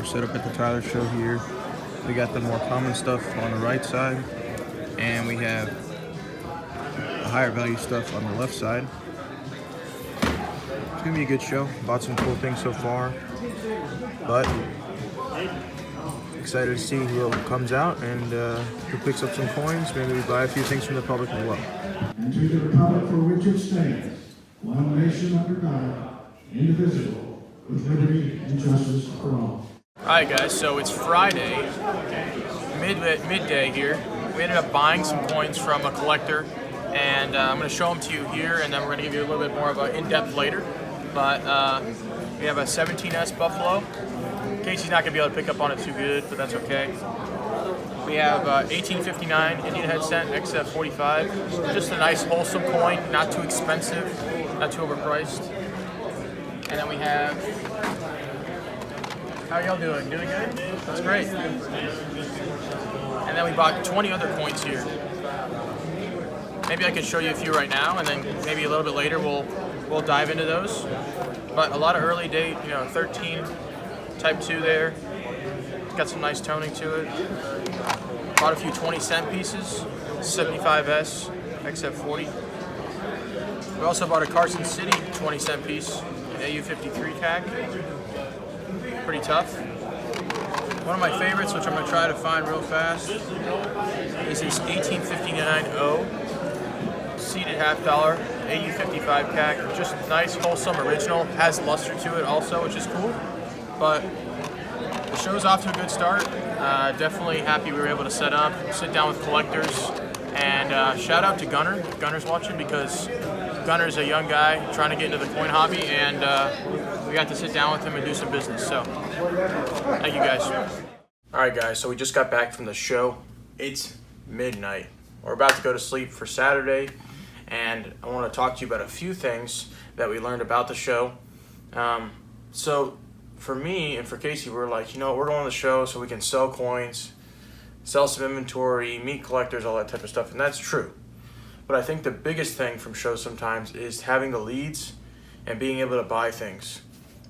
set up at the Tyler Show here. We got the more common stuff on the right side, and we have the higher value stuff on the left side. It's gonna be a good show. Bought some cool things so far, but excited to see who comes out and who picks up some coins. Maybe we buy a few things from the public as well. And to the republic for which it stands, one nation under God, indivisible, with liberty and justice for all. Alright guys, so it's Friday, midday here. We ended up buying some coins from a collector, and I'm going to show them to you here, and then we're going to give you a little bit more of an in-depth later. But we have a 17S Buffalo. Casey's not going to be able to pick up on it too good, but that's okay. We have 1859 Indian head cent XF45. Just a nice wholesome coin, not too expensive, not too overpriced. And then we have, how y'all doing? Doing good? That's great. And then we bought 20 other coins here. Maybe I could show you a few right now, and then maybe a little bit later we'll dive into those. But a lot of early date, 13 type 2 there. Got some nice toning to it. Bought a few 20-cent pieces, 75S XF40. We also bought a Carson City 20-cent piece, an AU53 CAC. Pretty tough. One of my favorites, which I'm going to try to find real fast, is this 1859O seated $half AU55 CAC. Just nice, wholesome, original. Has luster to it also, which is cool. But the show's off to a good start. Definitely happy we were able to sit down with collectors. And shout out to Gunner. Gunner's watching, because Gunner's a young guy trying to get into the coin hobby, and we got to sit down with him and do some business. So thank you guys. All right guys, so we just got back from the show. It's midnight. We're about to go to sleep for Saturday, and I want to talk to you about a few things that we learned about the show. So for me and for Casey, we're like, we're going to the show so we can sell coins, sell some inventory, meet collectors, all that type of stuff, and that's true. But I think the biggest thing from shows sometimes is having the leads and being able to buy things.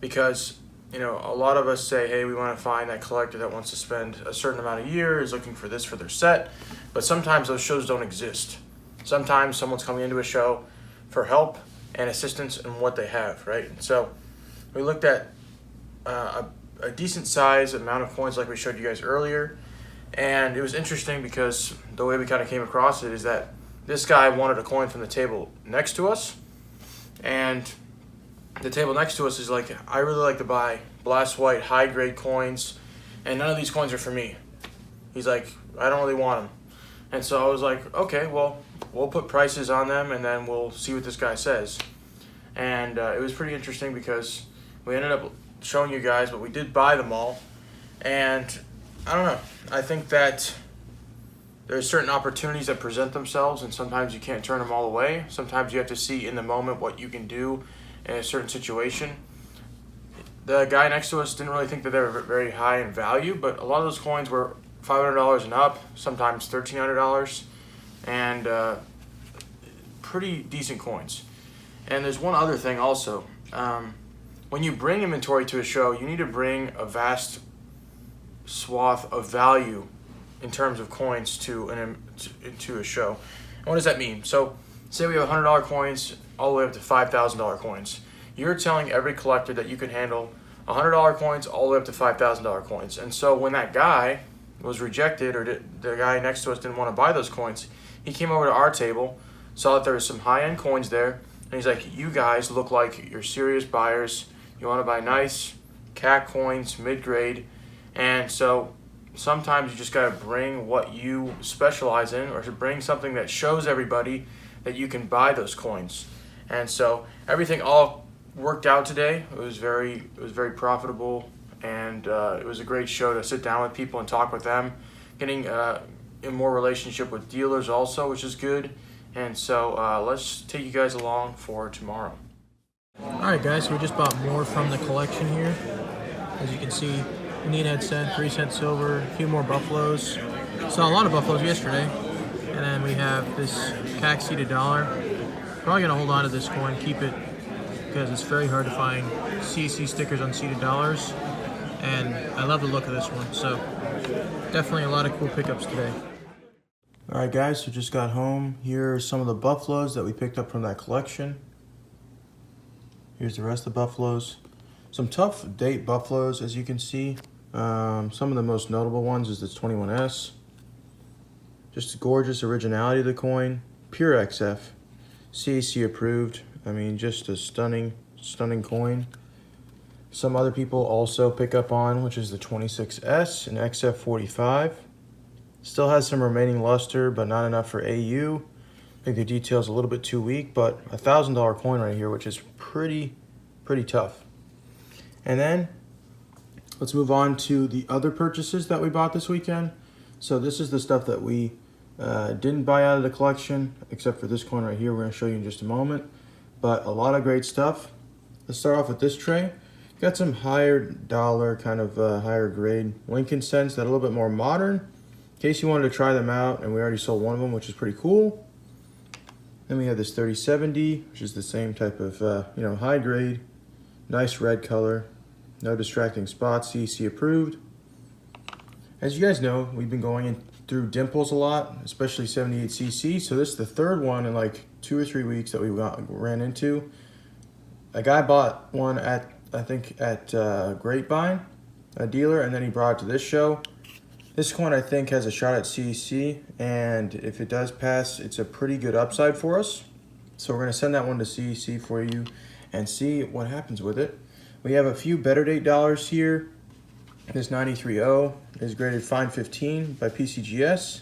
Because, a lot of us say, hey, we want to find that collector that wants to spend a certain amount of years looking for this for their set, but sometimes those shows don't exist. Sometimes someone's coming into a show for help and assistance in what they have, right? So we looked at a decent size amount of coins like we showed you guys earlier, and it was interesting because the way we kind of came across it is that this guy wanted a coin from the table next to us, and the table next to us is like, I really like to buy blast white high grade coins, and none of these coins are for me. He's like, I don't really want them. And so I was like, okay, well, we'll put prices on them and then we'll see what this guy says. And it was pretty interesting because we ended up showing you guys, but we did buy them all. And I don't know, I think that there's certain opportunities that present themselves, and sometimes you can't turn them all away. Sometimes you have to see in the moment what you can do in a certain situation. The guy next to us didn't really think that they were very high in value, but a lot of those coins were $500 and up, sometimes $1,300, and pretty decent coins. And there's one other thing also. When you bring inventory to a show, you need to bring a vast swath of value in terms of coins to a show. And what does that mean? So say we have $100 coins all the way up to $5,000 coins. You're telling every collector that you can handle $100 coins all the way up to $5,000 coins. And so when that guy was rejected, or the guy next to us didn't want to buy those coins, he came over to our table, saw that there was some high-end coins there, and he's like, you guys look like you're serious buyers. You want to buy nice CAC coins, mid-grade. And so sometimes you just got to bring what you specialize in, or to bring something that shows everybody that you can buy those coins. And so everything all worked out today. It was very profitable, and it was a great show to sit down with people and talk with them, getting in more relationship with dealers also, which is good. And so let's take you guys along for tomorrow. Alright guys, so we just bought more from the collection here. As you can see, Indian head cent, 3 cent silver, a few more buffaloes. Saw a lot of buffaloes yesterday. And then we have this CAC seated dollar. Probably gonna hold on to this coin, keep it, because it's very hard to find CAC stickers on seated dollars. and I love the look of this one. So definitely a lot of cool pickups today. All right, guys, so just got home. Here are some of the buffaloes that we picked up from that collection. Here's the rest of the buffaloes. Some tough date buffaloes, as you can see. Some of the most notable ones is this 21S. Just gorgeous originality of the coin. Pure XF. CAC approved. I mean, just a stunning coin. Some other people also pick up on, which is the 26S and XF45. Still has some remaining luster, but not enough for AU. I think the detail's a little bit too weak, but a $1,000 coin right here, which is pretty tough. And then let's move on to the other purchases that we bought this weekend. So this is the stuff that we didn't buy out of the collection, except for this coin right here. We're going to show you in just a moment. But a lot of great stuff. Let's start off with this tray. Got some higher dollar, kind of higher grade Lincoln cents that are a little bit more modern, in case you wanted to try them out. And we already sold one of them, which is pretty cool. Then we have this 3070, which is the same type of high grade, nice red color, no distracting spots, CC approved. As you guys know, we've been going in through dimples a lot, especially 78cc. So this is the third one in like 2 or 3 weeks that we ran into. A guy bought one at, I think, at Grapevine, a dealer, and then he brought it to this show. This coin, I think, has a shot at CEC, and if it does pass, it's a pretty good upside for us. So we're going to send that one to CEC for you and see what happens with it. We have a few better date dollars here. This 93.0 is graded Fine 15 by PCGS.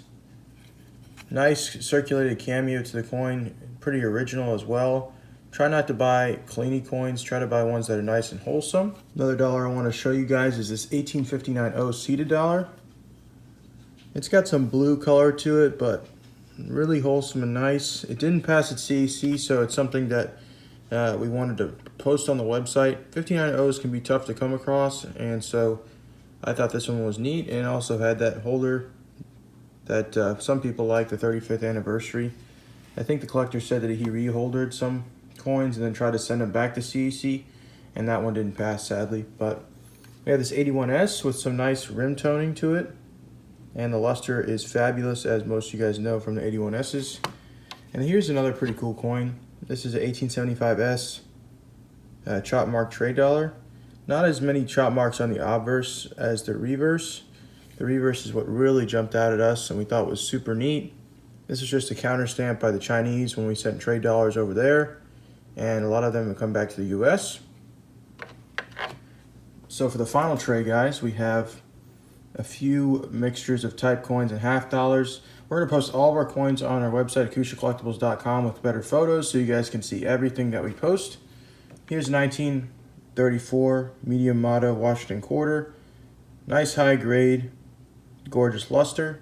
Nice circulated cameo to the coin, pretty original as well. Try not to buy cleany coins, try to buy ones that are nice and wholesome. Another dollar I want to show you guys is this 1859.0 seated dollar. It's got some blue color to it, but really wholesome and nice. It didn't pass its CEC, so it's something that we wanted to post on the website. 59.0s can be tough to come across, and so I thought this one was neat, and it also had that holder that some people like, the 35th anniversary. I think the collector said that he reholdered some coins and then tried to send them back to CEC, and that one didn't pass, sadly. But we have this 81S with some nice rim toning to it, and the luster is fabulous, as most of you guys know from the 81Ss. And here's another pretty cool coin. This is an 1875S chop mark trade dollar. Not as many chop marks on the obverse as the reverse. The reverse is what really jumped out at us and we thought was super neat. This is just a counter stamp by the Chinese when we sent trade dollars over there, and a lot of them have come back to the US. So for the final tray, guys, we have a few mixtures of type coins and half dollars. We're going to post all of our coins on our website, AcoushaCollectibles.com, with better photos so you guys can see everything that we post. Here's 1934 medium motto Washington quarter. Nice high grade, gorgeous luster.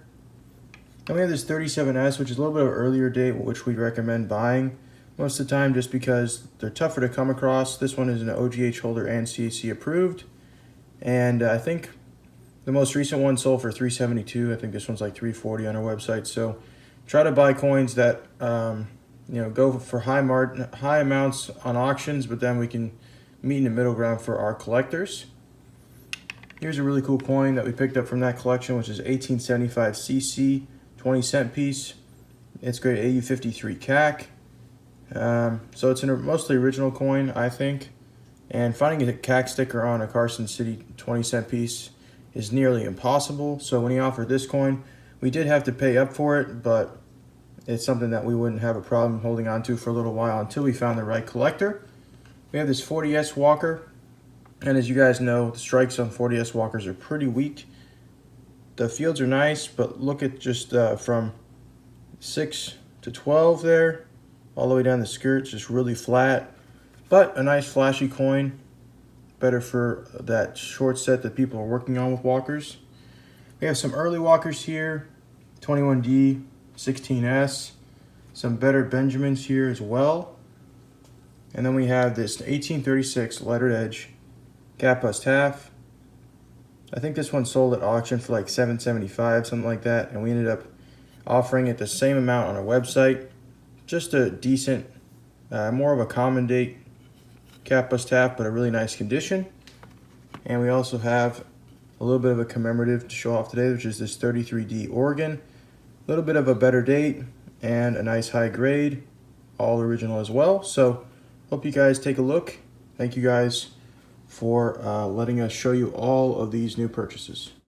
And we have this 37S, which is a little bit of an earlier date, which we recommend buying most of the time just because they're tougher to come across. This one is an OGH holder and CAC approved. And I think the most recent one sold for $372. I think this one's like $340 on our website. So try to buy coins that go for high amounts on auctions, but then we can meet in the middle ground for our collectors. Here's a really cool coin that we picked up from that collection, which is 1875cc 20-cent piece. It's graded AU53 CAC. So it's a mostly original coin, I think. And finding a CAC sticker on a Carson City 20-cent piece is nearly impossible. So when he offered this coin, we did have to pay up for it, but it's something that we wouldn't have a problem holding on to for a little while until we found the right collector. We have this 40S Walker, and as you guys know, the strikes on 40S Walkers are pretty weak. The fields are nice, but look at just from 6 to 12 there, all the way down the skirts, just really flat. But a nice flashy coin, better for that short set that people are working on with walkers. We have some early walkers here, 21D, 16S, some better Benjamins here as well. And then we have this 1836 lettered edge gap bust half. I think this one sold at auction for like $775, something like that, and we ended up offering it the same amount on our website. Just a decent, more of a common date cap bust half, but a really nice condition. And we also have a little bit of a commemorative to show off today, which is this 33D Oregon. A little bit of a better date and a nice high grade, all original as well. So hope you guys take a look. Thank you guys for letting us show you all of these new purchases.